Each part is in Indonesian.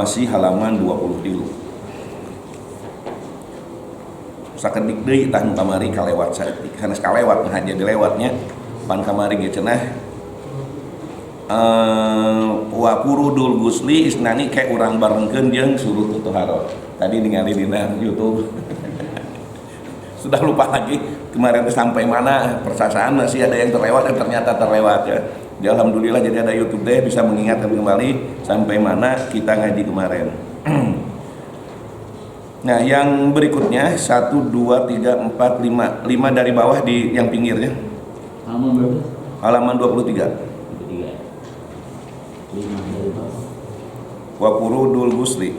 masih halaman 23. Sakedik deui tah nu kamari kalewat saeutik kana kalewat nah jadi lewatnya pan kamari ge cenah wa purudul gusli isnani kayak urang barengkeun jeung suruh tutuharo tadi ningali dina YouTube. Sudah lupa lagi kemarin sampai mana persasaan masih ada yang terlewat dan ternyata terlewat ya. Jadi alhamdulillah jadi ada YouTube deh bisa mengingatkan kembali sampai mana kita ngaji kemarin. Nah, yang berikutnya 1 2 3 4 5 5 dari bawah di yang pinggirnya. Halaman berapa? Halaman 23. 23. 5 dari bawah. Wa purudul gusli.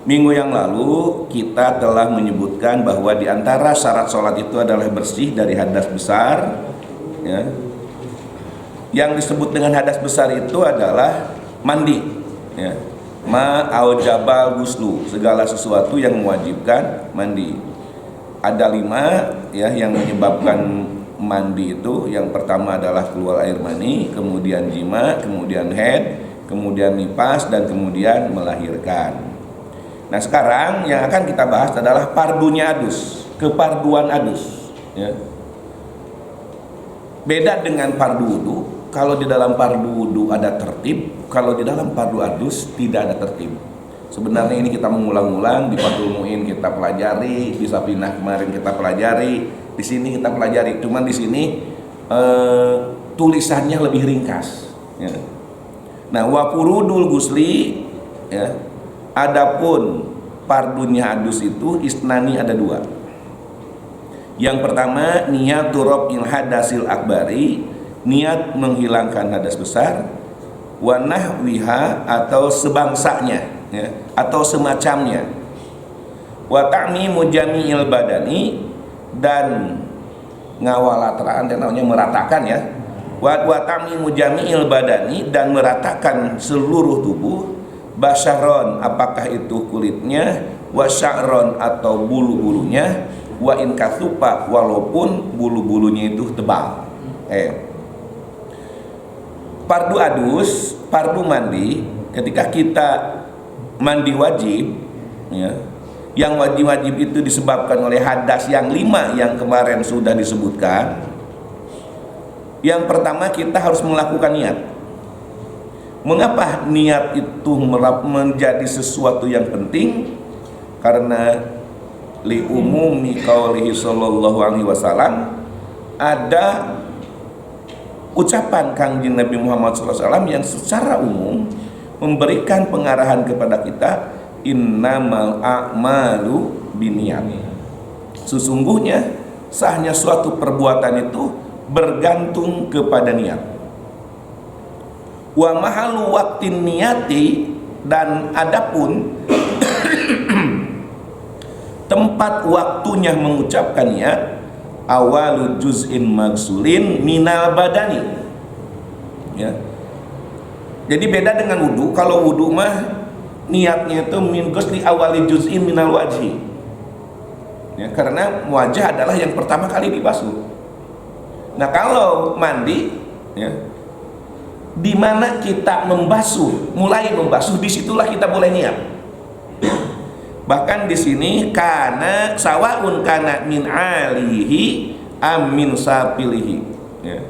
Minggu yang lalu kita telah menyebutkan bahwa di antara syarat sholat itu adalah bersih dari hadas besar ya. Yang disebut dengan hadas besar itu adalah mandi ya. Ma aujabal guslu, segala sesuatu yang mewajibkan mandi. Ada 5 ya yang menyebabkan mandi itu. Yang pertama adalah keluar air mani, kemudian jima, kemudian haid, kemudian nifas, dan kemudian melahirkan. Nah sekarang yang akan kita bahas adalah pardunya adus, keparduan adus ya. Beda dengan pardu wudu. Kalau di dalam pardu wudu ada tertib, kalau di dalam pardu adus tidak ada tertib. Sebenarnya ini kita mengulang-ulang, di Fathul Muin kita pelajari, di Sapinah kemarin kita pelajari, di sini kita pelajari. Cuman di sini tulisannya lebih ringkas ya. Nah wa furudul gusli ya. Adapun pardunya adus itu isnani ada 2. Yang pertama niat turab'il hadasil akbari, niat menghilangkan hadas besar, wa nahwiha atau sebangsanya ya, atau semacamnya, wa ta'mimu jami'il badani, dan ngawalatraan dan namanya meratakan ya, wa ta'mimu jami'il badani, dan meratakan seluruh tubuh, basyaron apakah itu kulitnya, wa sya'ron atau bulu-bulunya, wa in kathupa walaupun bulu-bulunya itu tebal. Pardu adus, pardu mandi, ketika kita mandi wajib ya, yang wajib-wajib itu disebabkan oleh hadas yang 5 yang kemarin sudah disebutkan. Yang pertama kita harus melakukan niat. Mengapa niat itu menjadi sesuatu yang penting? Karena li umumi qaulihi sallallahu alaihi wasallam, ada ucapan Kangjeng Nabi Muhammad SAW yang secara umum memberikan pengarahan kepada kita, innamal a'malu binniyat. Sesungguhnya sahnya suatu perbuatan itu bergantung kepada niat. Wa mahalu waqtin niyati, dan adapun tempat waktunya mengucapkan niat, awalu juz'in magsulin minal badani ya. Jadi beda dengan wudu. Kalau wudu mah niatnya itu min ghusli awali juz'in minal wajhi ya, karena wajah adalah yang pertama kali dibasuh. Nah kalau mandi ya, di mana kita membasuh, mulai membasuh, disitulah kita boleh niat. Bahkan di sini kana sawaun kana min alihi am min sapilihi ya.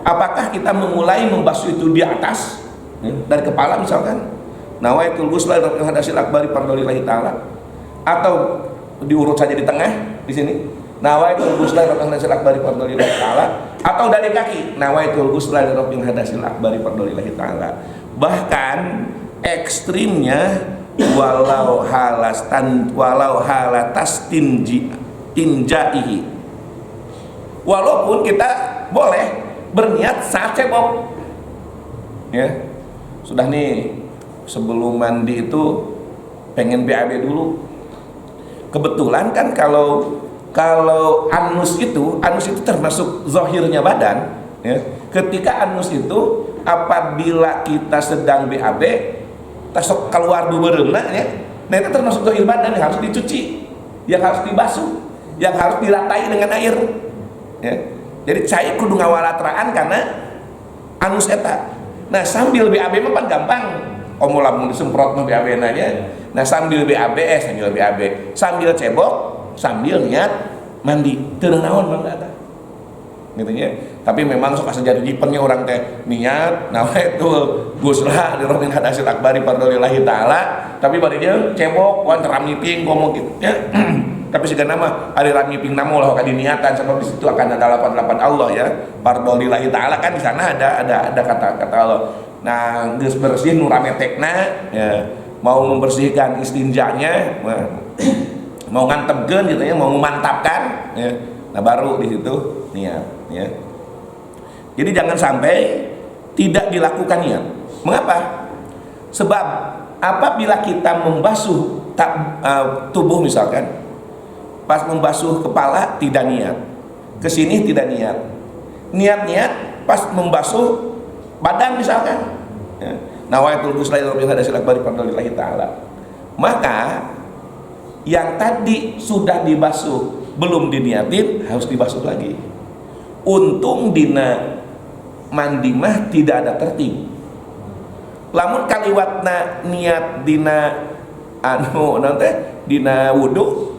Apakah kita memulai membasuh itu di atas ya, dari kepala misalkan, nawaitul ghusla rabbil hadasil akbari fardholillahi ta'ala, atau diurut saja di tengah di sini, nawaitul ghusla rabbil hadasil akbari fardholillahi ta'ala, atau dari kaki, nawaitul ghusla rabbil hadasil akbari fardholillahi ta'ala. Bahkan ekstrimnya walau halatas tinjaihi, walaupun kita boleh berniat saat cebok ya. Sudah nih sebelum mandi itu pengen BAB dulu. Kebetulan kan kalau anus itu termasuk zahirnya badan ya. Ketika anus itu apabila kita sedang BAB tasok keluar bubereuna ya, nah itu termasuk zahir badan yang harus dicuci, yang harus dibasuh, yang harus diratai dengan air ya. Jadi cai kudu ngawalatraan karena anus eta. Nah sambil BAB mah kan gampang, omong lamun disemprot mah BAB nanya. Nah sambil BAB, sambil cebok, sambil niat mandi, teu naon mangga eta. Gitu ya. Tapi memang sok asa jadi jipennya orang teh niat nawaitul gusla di rohin hadasil akbari fardholillahi taala, tapi bari dia cebok wan teram ngiping ngomong gitu ya. Tapi segala nama ada ngiping namu lah kadi niatan, sebab di situ akan ada lapan Allah ya. Fardholillahi taala kan di sana ada kata-kata Allah. Nah, geus bersih nu rametekna ya, mau membersihkan istinjanya, mau ngantepkeun gitu ya, mau memantapkan ya. Nah, baru di situ niat ya. Jadi jangan sampai tidak dilakukan niat. Mengapa? Sebab apabila kita membasuh tubuh misalkan, pas membasuh kepala tidak niat, kesini tidak niat pas membasuh badan misalkan, ya. Nawaitul ghusla ila hadasil akbari fardholillahi taala. Maka yang tadi sudah dibasuh belum diniatin harus dibasuh lagi. Untung dina mandi mah tidak ada tertib. Lamun kaliwatna niat dina nanti dina wudu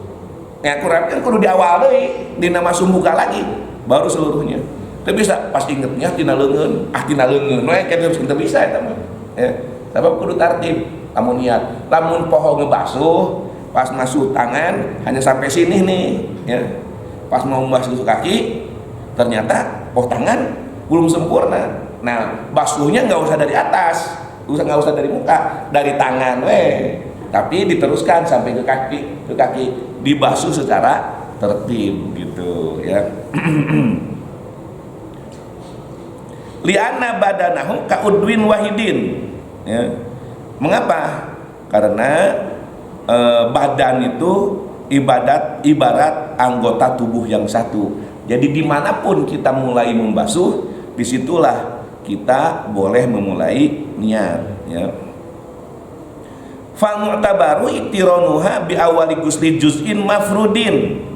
ya kurang kan kudu di awal deui dina masuk muka lagi baru seluruhnya. Teu bisa pas ingetnya tina leungeun we kan harus teu bisa eta mah. Ya, sabab kudu tertib. Lamun niat, lamun poho ngebasuh pas masuk tangan hanya sampai sini nih ya. Pas mau membasuh kaki ternyata tangan belum sempurna. Nah, basuhnya nggak usah dari atas, nggak usah dari muka, dari tangan tapi diteruskan sampai ke kaki dibasuh secara tertib gitu ya. Li'anna badanahu ka'udwin wahidin ya. Mengapa? Karena badan itu ibarat anggota tubuh yang satu. Jadi dimanapun kita mulai membasuh, disitulah kita boleh memulai niat ya. Fa mu'tabaru iktiranuha bi awali ghusli juz'in mafrudin.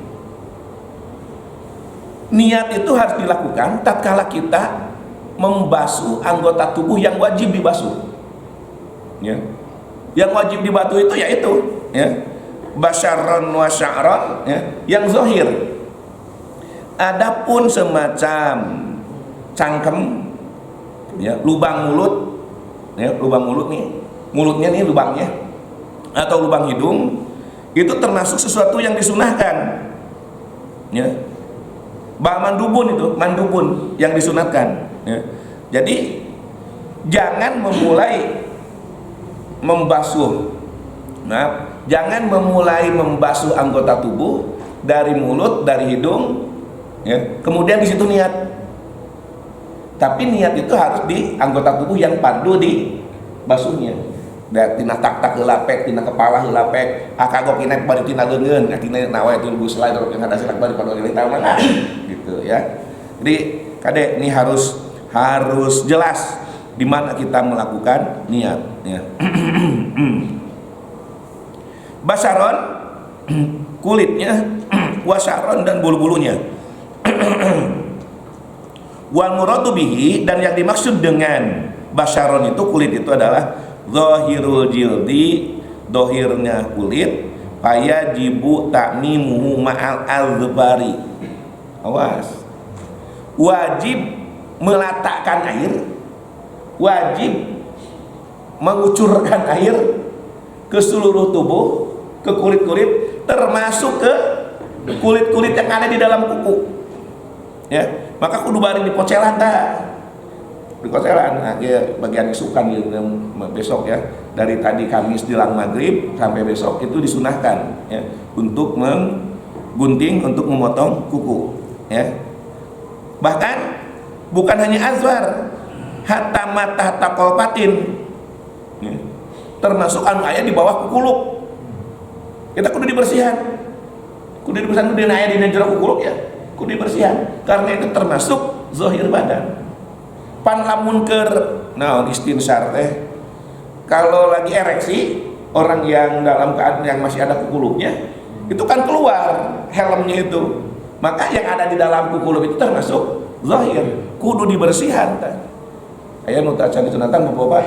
Niat itu harus dilakukan tatkala kita membasuh anggota tubuh yang wajib dibasuh ya. Yang wajib dibasuh itu yaitu ya basyaron wa sya'ron ya, yang zahir. Adapun semacam cangkem ya, lubang mulut ya, lubang mulut nih, mulutnya nih lubangnya atau lubang hidung itu termasuk sesuatu yang disunahkan ya. Mandubun itu, mandubun yang disunatkan ya. Jadi jangan memulai membasuh, jangan memulai membasuh anggota tubuh dari mulut, dari hidung ya, kemudian di situ niat. Tapi niat itu harus di anggota tubuh yang padu di basuhnya. Tina tak heulapek, tina kepala heulapek, kagok tina bari tina leungeun, tina nawaitul ghusla yang hadasil akbari fardholillahi taala gitu ya. Jadi kade ini harus jelas di mana kita melakukan niat ya. Basyaron kulitnya, wasyaron dan bulu-bulunya. Wal muradu bihi, dan yang dimaksud dengan basyaron itu kulit itu adalah zahirul jildi, dohirnya kulit, fayajibu ta'mimuhu ma'al azbari. Awas, wajib meletakkan air, wajib mengucurkan air ke seluruh tubuh, ke kulit-kulit, termasuk ke kulit-kulit yang ada di dalam kuku ya. Maka kudu bari di pocelan di pocelan. Nah, ya, bagian isukan gitu, besok ya, dari tadi Kamis jelang maghrib sampai besok itu disunahkan ya, untuk menggunting, untuk memotong kuku ya. Bahkan bukan hanya azwar, hatta mata takolpatin ya, termasuk anu aya di bawah kukuluk, kita kudu dibersihan, kudu aya di jero kukuluk ya, kudu dibersihan, karena itu termasuk zahir badan. Pan lamun keur naon istinsar teh, kalau lagi ereksi, orang yang dalam keadaan yang masih ada kukuluknya itu kan keluar helmnya itu, maka yang ada di dalam kukuluk itu termasuk zahir, kudu dibersihan aya nu teu acan disunatan Bapak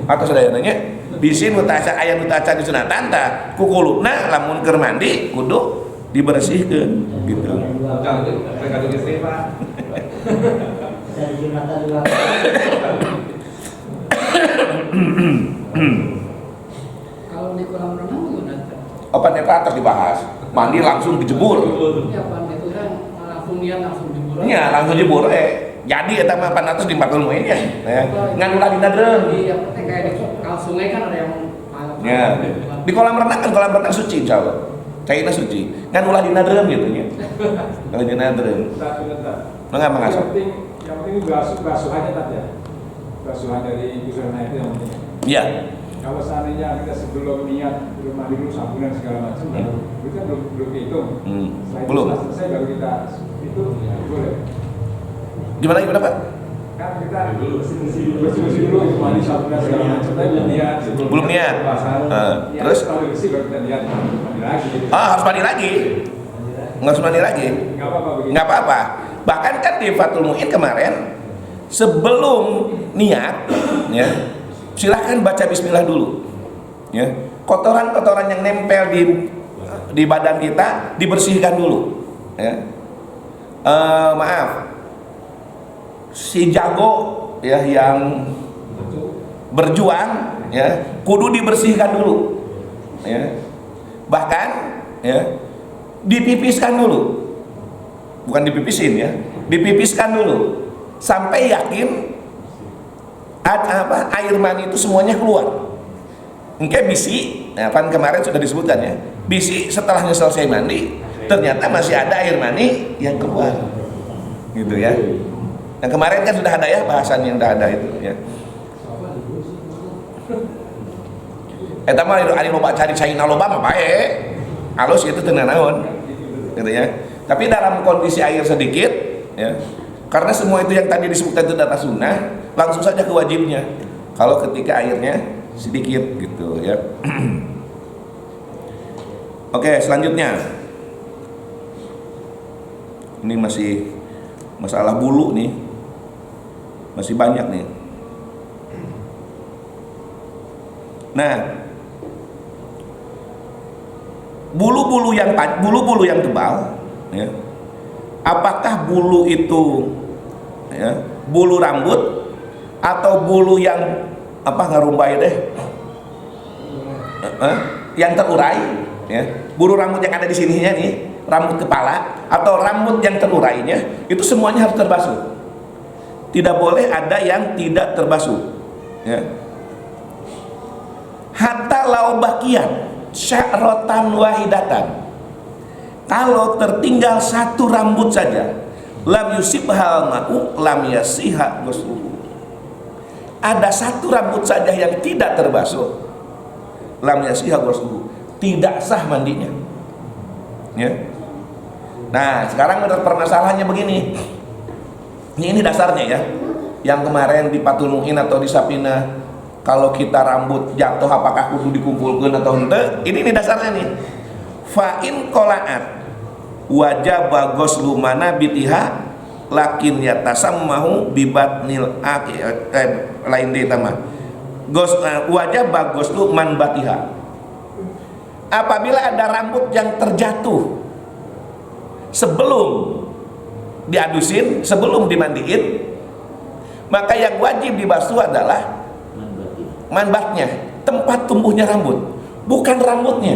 atau sadayananya bisi nu teu aya nu teu acan disunatan tah ku kulupna lamun keur mandi kudu dibersihkeun gitu. Tergantung istri Pak. Dari Jonathan juga. Kalau di kolam renang gimana? Apa nih atas dibahas? Mandi langsung dijebur. Ya pan itu kan langsung niat langsung jebur. Nya langsung jebur Jadi eta mah pan atas di batul muin ya. Ngan ulah dina dreung. Iya, kayak di kalau sungai kan ada yang Ya. Di kolam renang kan kolam renang suci insyaallah. Cairna suci. Ngan ulah dina dreung gitu nya. Kalau dina dreung. Mangga mangasok. Yang penting basuhannya tadi ya. Basuhan dari busana itu yang penting. Iya. Kalau seandainya kita sebelum niat belum mandi dulu sabun dan segala macam, itu kan belum dihitung. Setelah Belum. itu selesai baru kita itu ya, boleh. Gimana Pak? Kan kita bersih dulu mandi sabun dan segala macam, tapi belum niat. Belum niat. Terus? Kalau bersih baru kita niat mandi lagi. Harus mandi lagi. Nggak harus mandi lagi. Nggak apa-apa begitu. Nggak apa-apa. Bahkan kan di Fathul Mu'in kemarin sebelum niat ya silahkan baca bismillah dulu ya. Kotoran-kotoran yang nempel di badan kita dibersihkan dulu ya. Maaf si jago ya yang berjuang ya kudu dibersihkan dulu ya. Bahkan ya dipipiskan dulu, bukan dipipisin ya, dipipiskan dulu sampai yakin air mani itu semuanya keluar. Engke bisi, nah, kan kemarin sudah disebutkan ya, bisi setelahnya selesai mandi ternyata masih ada air mani yang keluar, gitu ya. Nah kemarin kan sudah ada ya bahasan yang sudah ada itu ya. Eta mah ari loba cari China loba mah bae. Alus itu teu naon. Gitu ya. Tapi dalam kondisi air sedikit ya. Karena semua itu yang tadi disebutkan itu data sunnah, langsung saja ke wajibnya. Kalau ketika airnya sedikit gitu ya. Oke, selanjutnya. Ini masih masalah bulu nih. Masih banyak nih. Nah, bulu-bulu yang tebal ya. Apakah bulu itu ya, bulu rambut atau bulu yang apa ngarumbai deh yang terurai ya. Bulu rambut yang ada di sininya nih, rambut kepala atau rambut yang terurainya itu semuanya harus terbasuh. Tidak boleh ada yang tidak terbasuh ya. Hatta lau bakian sya'rotan wahidatan, kalau tertinggal satu rambut saja, lam yusibhal ma'u lam yasiha ghusluhu. Ada satu rambut saja yang tidak terbasuh, lam yasiha ghusluhu, tidak sah mandinya ya. Nah sekarang permasalahannya begini, ini dasarnya ya. Yang kemarin di Fathul Mu'in atau di Sapina, kalau kita rambut jatuh apakah kudu dikumpulkan atau ente, ini dasarnya nih. Fa'in qola'at wajib ghuslu manabitiha lakin yatasammahu bibatnil lain deh tamah. Wajib ghuslu manbatiha. Apabila ada rambut yang terjatuh sebelum diadusin, sebelum dimandiin, maka yang wajib dibasuh adalah manbatnya, tempat tumbuhnya rambut, bukan rambutnya.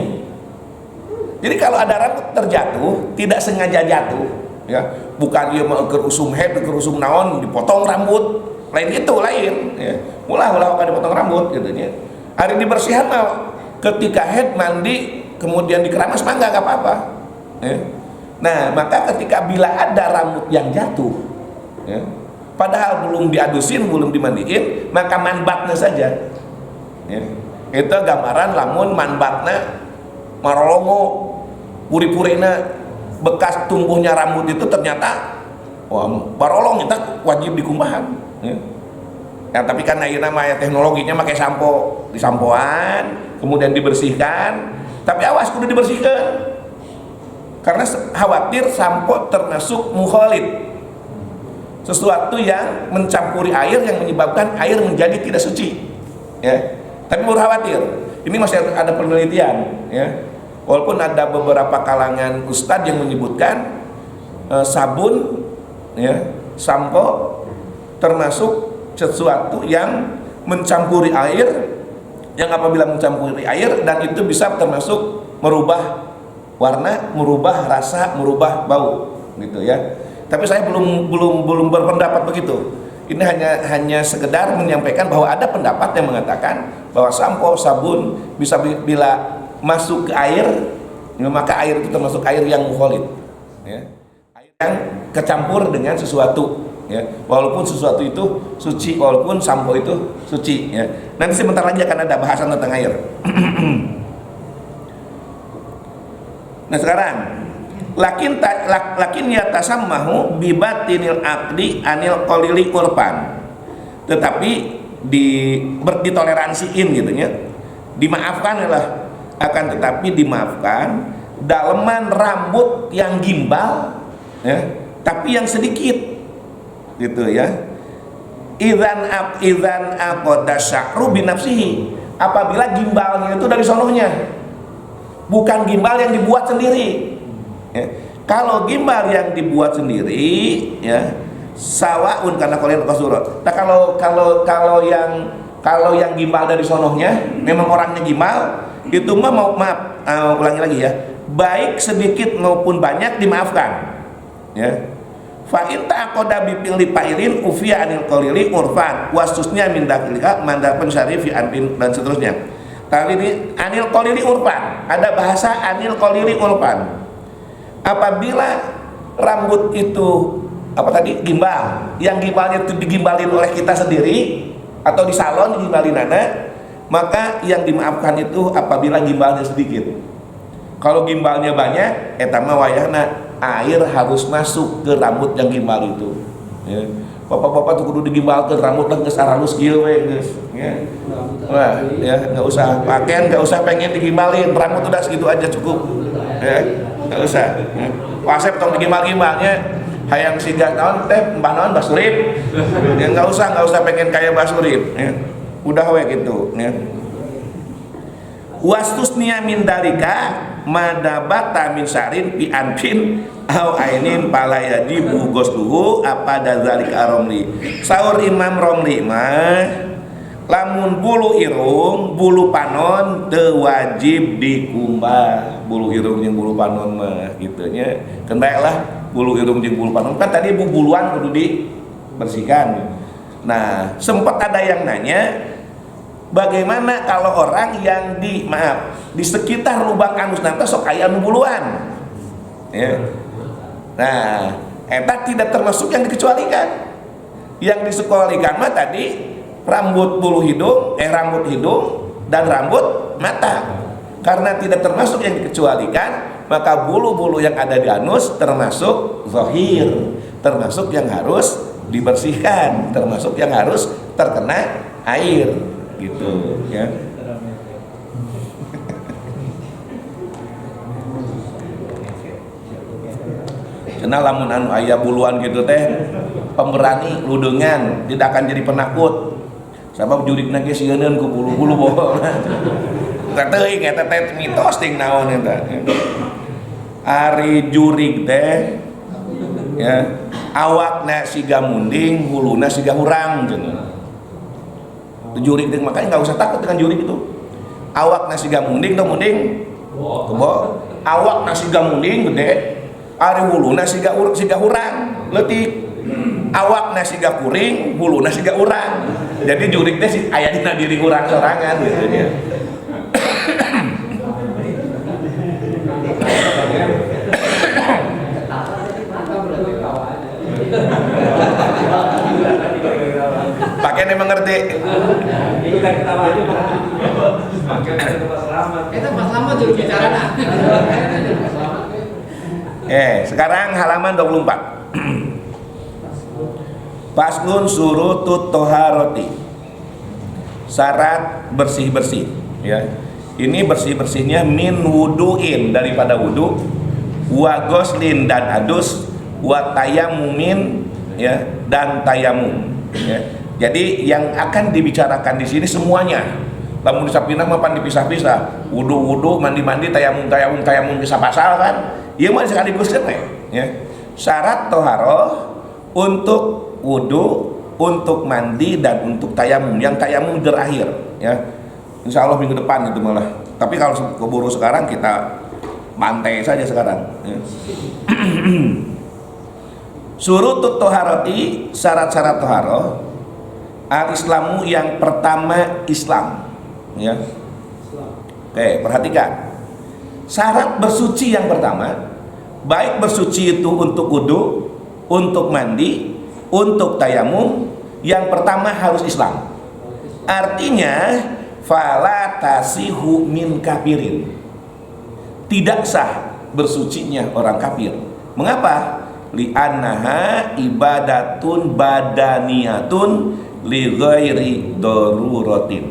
Jadi kalau ada rambut terjatuh, tidak sengaja jatuh, ya, bukan dia mau kerusum head, kerusum naon, dipotong rambut, lain itu lain, ya. Ulah akan dipotong rambut, gitu ya. Hari dibersihan ketika head mandi, kemudian dikeramas mah nggak apa-apa. Ya. Nah, maka ketika bila ada rambut yang jatuh, ya, padahal belum diadusin, belum dimandiin, maka manbatnya saja. Ya. Itu gambaran lamun manbatna marolongo, puri-purina bekas tumbuhnya rambut itu ternyata wah barolong itu wajib dikumbahan ya. Ya, tapi kan ayeuna mah teknologinya pakai sampo, disampoan kemudian dibersihkan, tapi awas kudu dibersihkan karena khawatir sampo termasuk mukhalid sesuatu yang mencampuri air yang menyebabkan air menjadi tidak suci, ya. Tapi perlu khawatir, ini masih ada penelitian, ya. Walaupun ada beberapa kalangan ustadz yang menyebutkan sabun, ya, sampo termasuk sesuatu yang mencampuri air, yang apabila mencampuri air dan itu bisa termasuk merubah warna, merubah rasa, merubah bau, gitu ya. Tapi saya belum berpendapat begitu. Ini hanya sekedar menyampaikan bahwa ada pendapat yang mengatakan bahwa sampo, sabun bisa bila masuk ke air, maka air itu termasuk air yang mukholid, ya. Air yang kecampur dengan sesuatu, ya. Walaupun sesuatu itu suci, walaupun sampo itu suci, ya. Nanti sebentar lagi akan ada bahasan tentang air. Nah sekarang lakin yatasammahu bibatinil aqdi anil qalili urpan, tetapi ditoleransiin gitu ya, dimaafkan lah, akan tetapi dimaafkan daleman rambut yang gimbal, ya, tapi yang sedikit gitu ya. Idzan aqada sya'ru binafsihi, apabila gimbalnya itu dari sonohnya, bukan gimbal yang dibuat sendiri, ya. Kalau gimbal yang dibuat sendiri, ya, sawaun karena kalian kasurat. Nah kalau yang gimbal dari sonohnya memang orangnya gimbal, itu mah maaf, ulangi lagi ya, baik sedikit maupun banyak dimaafkan, ya. Fa in ta'aqada bi fi'li fa'ilin ufiya anil qalili urfan wasusnya min dakhilika mandapan syarifi antin dan seterusnya. Tapi ini anil qalili urfan, ada bahasa anil qalili urfan. Apabila rambut itu apa tadi, gimbal, yang gimbalnya itu digimbalin oleh kita sendiri atau di salon digimbalin anak, maka yang dimaafkan itu apabila gimbalnya sedikit. Kalau gimbalnya banyak, etama wayahna air harus masuk ke rambut yang gimbal itu, ya. Bapak-bapak tuh kudu digimbalkeun rambutna geus halus kieu we geus, ya. Wah, ya enggak usah pakaian, enggak usah pengen digimbalin, rambut udah segitu aja cukup, ya. Enggak usah, ya. Wasep tong digimbal-gimbalnya hayang siga naon teh mbah naon Basurip, ya enggak usah pengen kayak Basurip, ya. Udah we gitu, ya. Wastusnya min dalika madabata min sarin fi anfin au ainin pala yajibu ghusluhu apa dzalika romli. Saur Imam Romli mah lamun bulu irung, bulu panon teu wajib dikumbah. Bulu irung jeung bulu panon mah kitu nya. Kendaelah bulu irung jeung bulu panon kan tadi buluan kudu dibersihkan. Nah, sempat ada yang nanya, bagaimana kalau orang yang di sekitar lubang anus nanti sok aya nu buluan, ya. Nah, eta tidak termasuk yang dikecualikan. Yang dikecualikan mah tadi rambut hidung dan rambut mata. Karena tidak termasuk yang dikecualikan, maka bulu-bulu yang ada di anus termasuk zahir, termasuk yang harus dibersihkan, termasuk yang harus terkena air, gitu ya. Karena lamun anu aya buluan gitu teh pemberani ludengan, tidak akan jadi penakut. Sabab jurigna ge sieun ku bulu-bulu bohong. Teuing eta teh mitos ting naon eta. Ari jurig teh ya awakna siga munding, huluna siga hurang cenah. Jurig teh makanya enggak usah takut dengan jurig itu. Awakna siga munding teh munding kebo, awakna siga munding gede. Ari huluna siga hurang leutik, awakna siga kuring, huluna siga urang. Jadi jurig teh aya dina diri urang sorangan gitu nya. Pakai nih mengerti. Itu kan ketawa aja pakai Pak Selamat. Kita Pak Selamat juru bicara nah. Sekarang halaman 24. Faslun surutut toharoti. Syarat bersih-bersih, ya. Ini bersih-bersihnya min wuduin daripada wudu, wa ghuslin dan adus, wa tayammumin ya, dan tayamum. Ya. Jadi yang akan dibicarakan di sini semuanya. Lamun disapinah mah pan dipisah-pisah. Wudu, mandi, tayamum bisa pasal kan. Ieu mah sekaligus teh, ya. Syarat toharoh untuk wudu, untuk mandi dan untuk tayamum. Yang tayamum terakhir, ya. Insya Allah minggu depan itu malah. Tapi kalau keburu sekarang kita bantai saja sekarang. Ya. Surutut toharoti, syarat-syarat toharoh. Al-Islamu yang pertama Islam, ya. Oke, perhatikan. Syarat bersuci yang pertama, baik bersuci itu untuk wudu, untuk mandi, untuk tayamum, yang pertama harus Islam. Artinya fala tasihu min kafirin. Tidak sah bersucinya orang kafir. Mengapa? Li'annaha ibadatun badaniyatun li ghairi daruratin.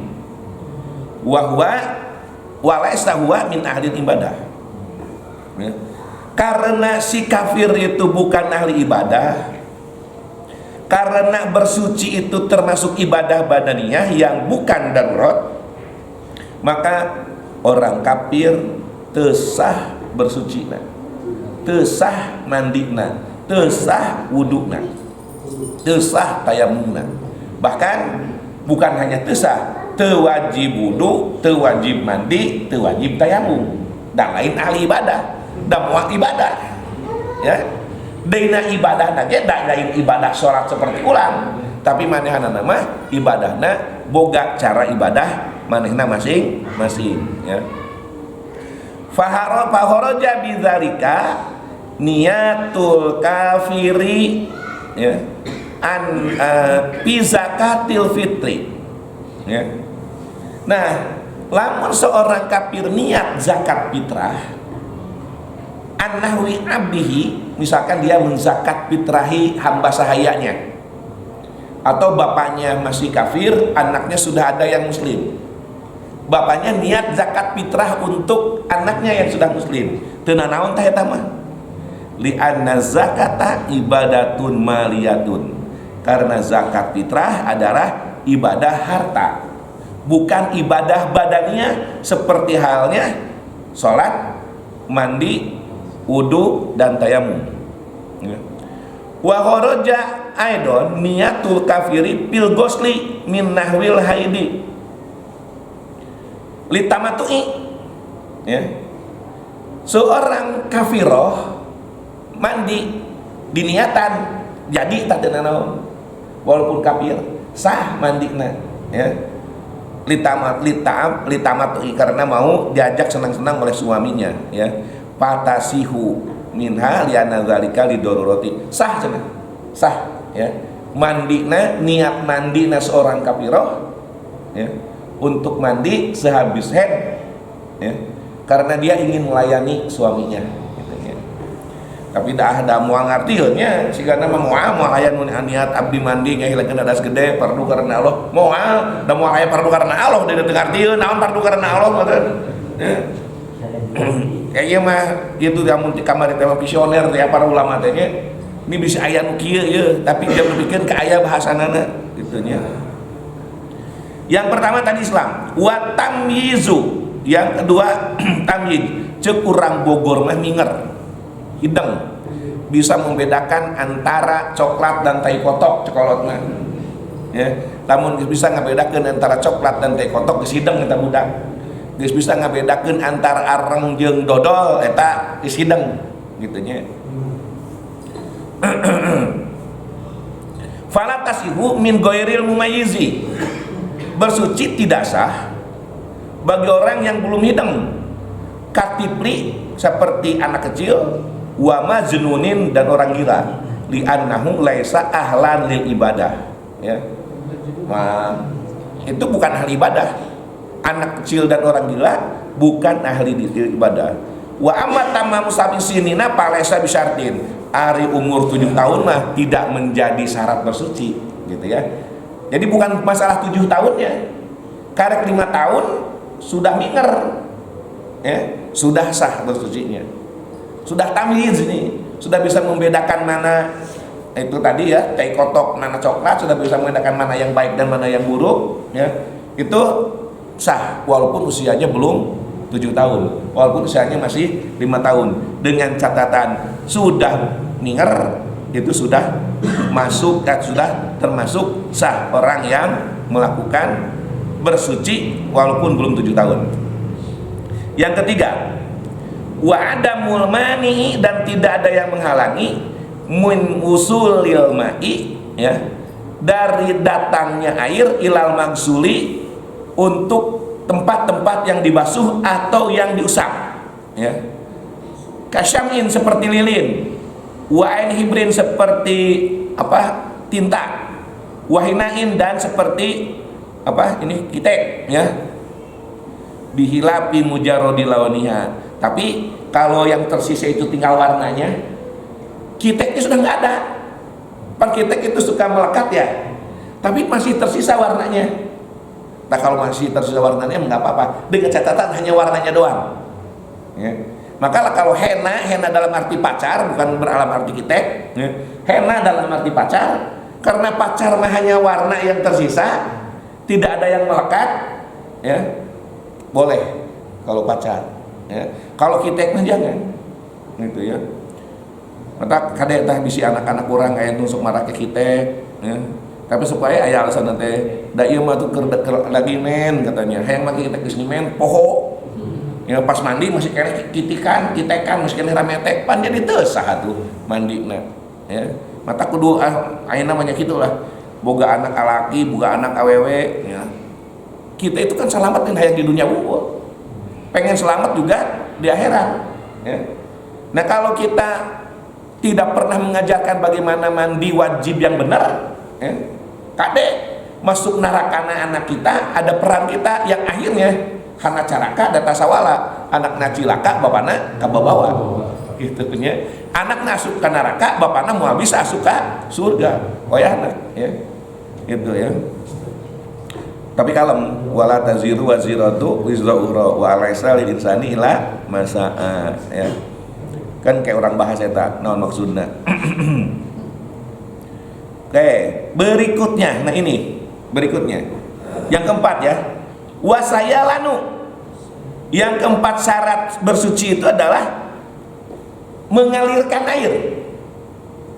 Wa huwa wa laysa huwa min ahli ibadah. Ya. Karena si kafir itu bukan ahli ibadah, karena bersuci itu termasuk ibadah badaniyah yang bukan darurat, maka orang kafir tesah bersucina, tesah mandina, tesah wuduna, tesah tayamumna. Bahkan bukan hanya tesah, tewajib wudu, tewajib mandi, tewajib tayamum, dan lain ahli ibadah, dan muat ibadah, ya. Dina ibadah nage lain ibadah sholat seperti ulang, tapi manehna nama ibadahna boga cara ibadah manehna masing-masing, ya. Faharaja bidzalika niyatul kafiri, ya, an fi zakatil fitri, ya. Nah, lamun seorang kafir niat zakat fitrah an-nahwi abdihi, misalkan dia menzakat fitrahi hamba sahayanya, atau bapaknya masih kafir, anaknya sudah ada yang muslim. Bapaknya niat zakat fitrah untuk anaknya yang sudah muslim. Teu naon tah eta mah? Li anna zakata ibadatun maliyatun. Karena zakat fitrah adalah ibadah harta, bukan ibadah badannya seperti halnya salat, mandi, wudu dan tayamum. Wa kharaja aidon niyatul kafiri fil ghusli min nahwil haidi litamatu'i, ya. Seorang kafiroh mandi diniatan jadi tak naon, walaupun kafir sah mandina, ya. Litamatu'i karena mau diajak senang-senang oleh suaminya, ya. Patasihu minha liana zalika lidoruroti, sah cenah, sah, ya. Mandina, niat mandina seorang kafiroh, ya, untuk mandi sehabis head, ya, karena dia ingin melayani suaminya, gitu, ya. Tapi dah ada muang artinya sigana mah moal aya nu niat abdi mandi ngahilakeun adas gede fardu karena Allah, moal da moal aya fardu karena Allah di teu artieun naon fardu karena Allah meureun, ya. Kayaknya mah itu amun ti kamari teh visioner teh para ulama teh ini bisa aya nu kieu ye, tapi dia berpikir ke aya bahasanana, gitu, nya. Yang pertama tadi Islam, wa tamyizu, yang kedua tamyiz, ceuk urang Bogor mah minger, hideng, bisa membedakan antara coklat dan tai kotok cekolot mah, ya. Namun bisa ngabedakeun antara coklat dan tai kotok geus hideng eta budak, geus bisa ngabedakeun antara areng jeung dodol eta geus hideng, gitu, nya. Fala tasihu min ghairil mumayyizi, bersuci tidak sah bagi orang yang belum hidang, katifli seperti anak kecil, wa majnunin dan orang gila, li annahu laisa ahlan lil ibadah, ya. Nah, itu bukan ahli ibadah. Anak kecil dan orang gila bukan ahli ibadah. Wa amma tamamu sabisinina palesa bisyartin, ari umur 7 tahun mah tidak menjadi syarat bersuci, gitu, ya. Jadi bukan masalah 7 tahunnya, karek 5 tahun sudah minger, ya, sudah sah bersucinya, sudah tamyiz ini, sudah bisa membedakan mana itu tadi ya, teh kotok nana coklat sudah bisa membedakan mana yang baik dan mana yang buruk ya, itu sah walaupun usianya belum 7 tahun, walaupun usianya masih 5 tahun, dengan catatan sudah ninger itu sudah masuk sudah termasuk sah orang yang melakukan bersuci walaupun belum 7 tahun. Yang ketiga, wa adamul mani, dan tidak ada yang menghalangi min usulil ma'i ya, dari datangnya air ilal magsuli, untuk tempat-tempat yang dibasuh atau yang diusap ya. Kasyamin seperti lilin, wa'in hibrin seperti apa tinta, wahinain dan seperti apa ini kitek ya, bihilapi mujarrodi launiha. Tapi kalau yang tersisa itu tinggal warnanya, kiteknya sudah nggak ada. Pan kitek itu suka melekat ya, tapi masih tersisa warnanya. Nah kalau masih tersisa warnanya nggak apa-apa, dengan catatan hanya warnanya doang ya. Maka kalau henna dalam arti pacar, bukan dalam arti kitek ya. Henna dalam arti pacar, karena pacar mah hanya warna yang tersisa, tidak ada yang melekat ya, boleh kalau pacar ya. Kalau kitek mah jangan gitu ya. Maka kadek tah bisi anak-anak kurang kayak nusuk marah ke kitek ya. Tapi supaya aya alasan nanti da ieu mah tuh lagi men katanya, hayang mah kitek geus men poho ya, pas mandi masih kena kitekan masih kena rametek, pan jadi teu saha tuh mandina ya. Mata kudu ayeuna namanya gitulah, boga anak alaki, boga anak awewe ya. Kita itu kan selamat kan hayang di dunia unggul, pengen selamat juga di akhirat ya. Nah kalau kita tidak pernah mengajarkan bagaimana mandi wajib yang benar ya, kadek masuk neraka anak kita, ada peran kita yang akhirnya hana caraka data sawala, anak nacilaka bapana kababawa gitu nya. Anak masuk ke neraka, bapana mau bisa asup ke surga oyahna ya gitu ya. Tapi kalem, wala taziru waziratu wizra ukhra wa alaysa lil insani illa ma sa'a ya. Kan kayak orang bahasa eta naon maksudna. Oke, berikutnya, nah ini berikutnya yang keempat ya, wasayalanu. Yang keempat syarat bersuci itu adalah mengalirkan air,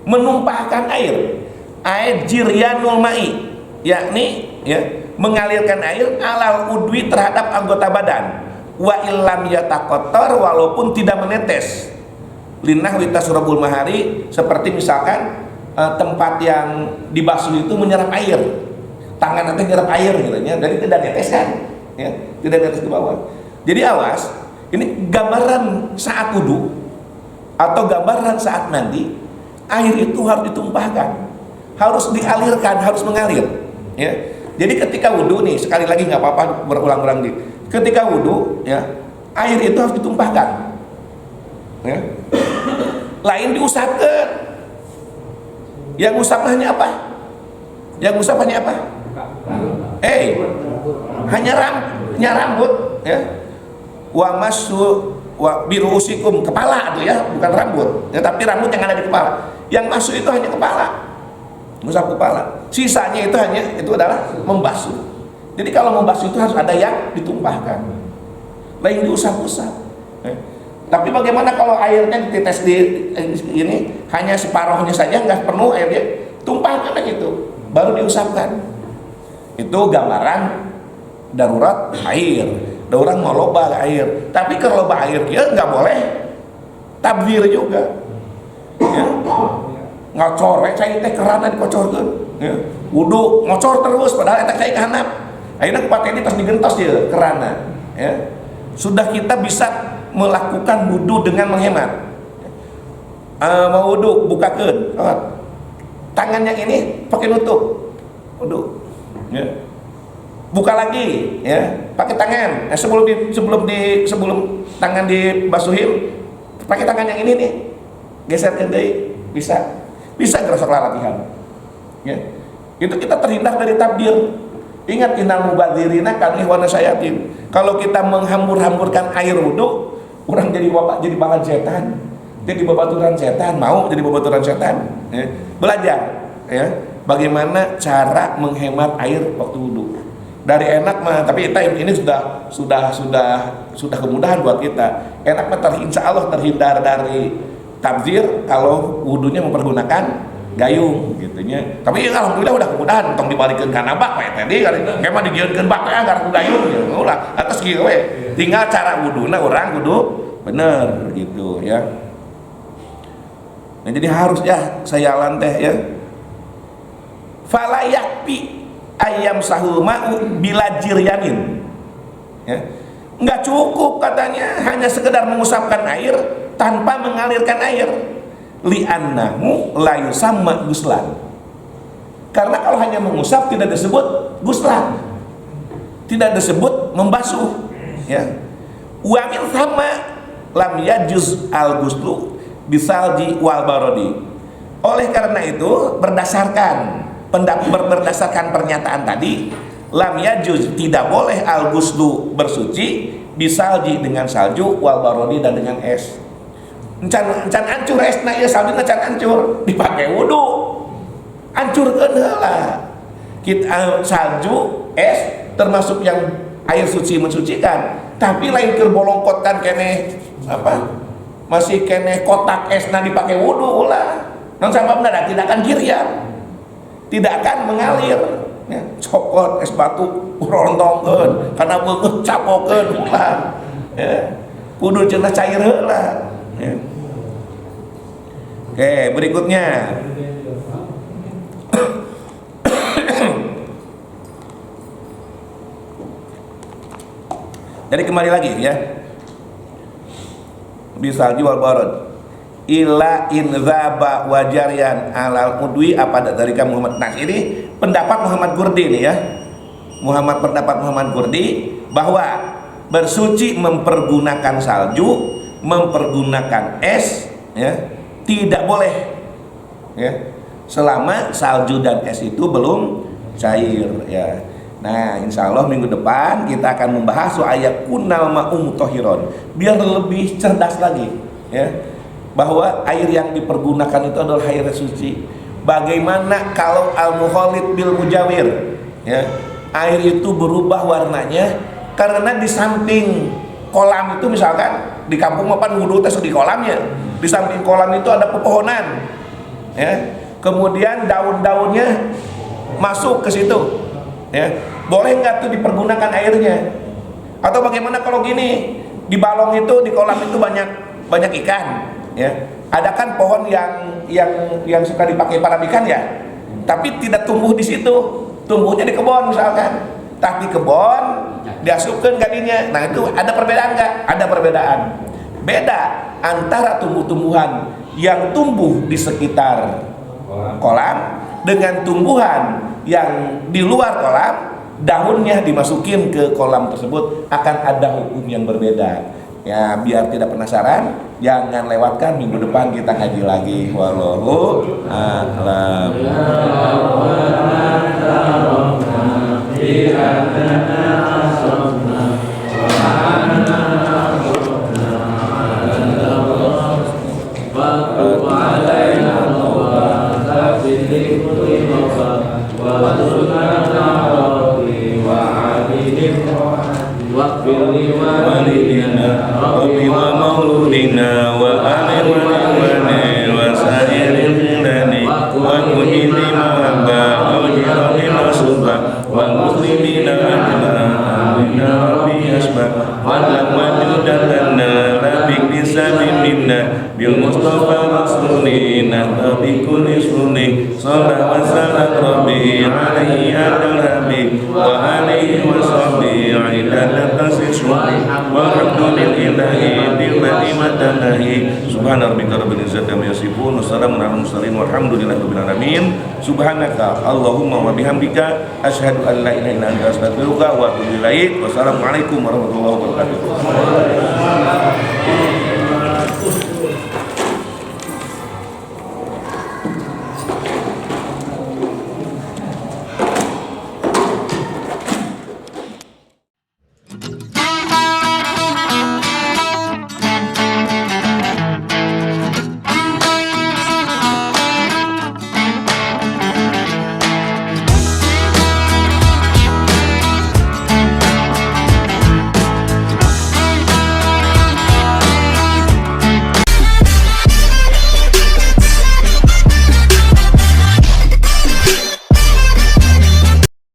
menumpahkan air jiryanul ma'i, yakni ya, mengalirkan air alal udwi terhadap anggota badan, wa illam yataqattar, walaupun tidak menetes, linnah wita surabul mahari, seperti misalkan tempat yang dibasuh itu menyerap air, tangan nanti menyerap air gitu ya, jadi tidak neteskan ya, tidak netes ke bawah. Jadi awas, ini gambaran saat wudu atau gambaran saat mandi, air itu harus ditumpahkan, harus dialirkan, harus mengalir ya. Jadi ketika wudu nih, sekali lagi nggak apa-apa berulang-ulang nih, ketika wudu ya, air itu harus ditumpahkan ya. Lain diusapkan. Yang usapannya apa? Yang usapannya apa? Hanya rambut ya. Wa masu wa biruusikum, kepala tuh ya, bukan rambut ya, tapi rambut yang ada di kepala. Yang masuk itu hanya kepala, usap kepala. Sisanya itu adalah membasuh. Jadi kalau membasuh itu harus ada yang ditumpahkan, lain diusap-usap ya. Tapi bagaimana kalau airnya ditetes di ini hanya separuhnya saja, nggak penuh airnya, tumpahkan gitu, baru diusapkan. Itu gambaran darurat air. Ada orang mau loba air, tapi kalau loba air dia nggak boleh tabdir juga. Ya. Ngocor, cai teh kerana dikocorkeun. Ya. Wudu ngocor terus, padahal eta cai kahanap. Akhirnya kupat ini pas digentos dia kerana. Ya. Sudah kita bisa melakukan wudu dengan menghemat. Mau wudu bukakeun, tangan yang ini pakai nutup wudu ya. Buka lagi ya, pakai tangan sebelum tangan dibasuhin, pakai tangan yang ini nih, geserkan deui, bisa gerosok latihan ya. Itu kita terhindar dari tabdir. Ingat, innal mubadzirina kanu ikhwana syayatin. Kalau kita menghambur-hamburkan air wudu, orang jadi balan setan. jadi babaturan setan, mau jadi babaturan setan, ya. Belajar, ya, bagaimana cara menghemat air waktu wudhu. Dari enak mah, tapi ini sudah kemudahan buat kita. Enak mah insya Allah terhindar dari tabzir kalau wudhunya mempergunakan gayung, gitunya. Tapi ya, alhamdulillah udah kemudahan, tong dibalikkan kana bak we tadi kali. Emang digieunkeun bak teh anggar gayung ya. Ulah atas kieu we. Tinggal cara wuduna urang kudu bener gitu ya. Nah, jadi harus ya sayalan teh ya. Fala yakfi ayam sahul ma'u bila jiryanin. Ya. Enggak cukup katanya hanya sekedar mengusapkan air tanpa mengalirkan air. Li'annahu la yusamma guslan. Karena kalau hanya mengusap tidak disebut guslan. Tidak disebut membasuh, ya. Wa min thamma lam yajuz al-ghuslu bisalji wal barodi. Oleh karena itu berdasarkan pernyataan tadi, lam yajuz tidak boleh al-ghuslu bersuci bisalji dengan salju wal barodi dan dengan es. Encan hancur esna ieu salju encan hancur dipake wudu. Hancurkeun heula. Kita salju, es termasuk yang air suci mensucikan, tapi lain keur bolongkotkan keneh apa? Masih keneh kotak esna dipake wudu ulah. Naon sababna tidak akan giryan. Tidak akan mengalir. Ya, cokot es batu rontongkeun kana beungeut capokeun ulah. Ya. Kudu cenah cair heula. Ya. Oke, berikutnya. Jadi kembali lagi ya. Bisalji wal barad. Ila in dzaba wajarian alal udwi apa dari Muhammad. Nah, ini pendapat Muhammad Ghurdi nih ya. Pendapat Muhammad Ghurdi bahwa bersuci mempergunakan salju, mempergunakan es, ya, tidak boleh, ya, selama salju dan es itu belum cair, ya. Nah, insya Allah minggu depan kita akan membahas soal kunal ma'um tohiron, biar lebih cerdas lagi, ya, bahwa air yang dipergunakan itu adalah air suci. Bagaimana kalau al-mukhalid bil mujawir, ya, air itu berubah warnanya karena di samping kolam itu misalkan di kampung mapan wudu teh di kolamnya, di samping kolam itu ada pepohonan, ya, kemudian daun-daunnya masuk ke situ, ya, boleh nggak tuh dipergunakan airnya? Atau bagaimana kalau gini, di balong itu di kolam itu banyak ikan, ya, ada kan pohon yang suka dipakai para ikan ya, tapi tidak tumbuh di situ, tumbuhnya di kebun misalkan. Tapi kebun diasupkan gadinya. Nah, itu ada perbedaan nggak? Ada perbedaan. Beda antara tumbuh-tumbuhan yang tumbuh di sekitar kolam dengan tumbuhan yang di luar kolam, daunnya dimasukin ke kolam tersebut akan ada hukum yang berbeda. Ya, biar tidak penasaran, jangan lewatkan minggu depan kita kaji lagi. Wallahu a'lam. bil mustafa rasulina bi kulli sunni sallallahu alaihi alaihi adal habib wa alihi wa sahbihi aidan tasishu walhamdulillahi bil madinatahi subhana rabbika rabbil izzati amma yasifun wassalamun alal mursalin walhamdulillahi rabbil alamin subhanaka allahumma wa bihamdika asyhadu an la ilaha illa anta astaghfiruka wa atubu ilaik wassalamu alaikum warahmatullahi wabarakatuh.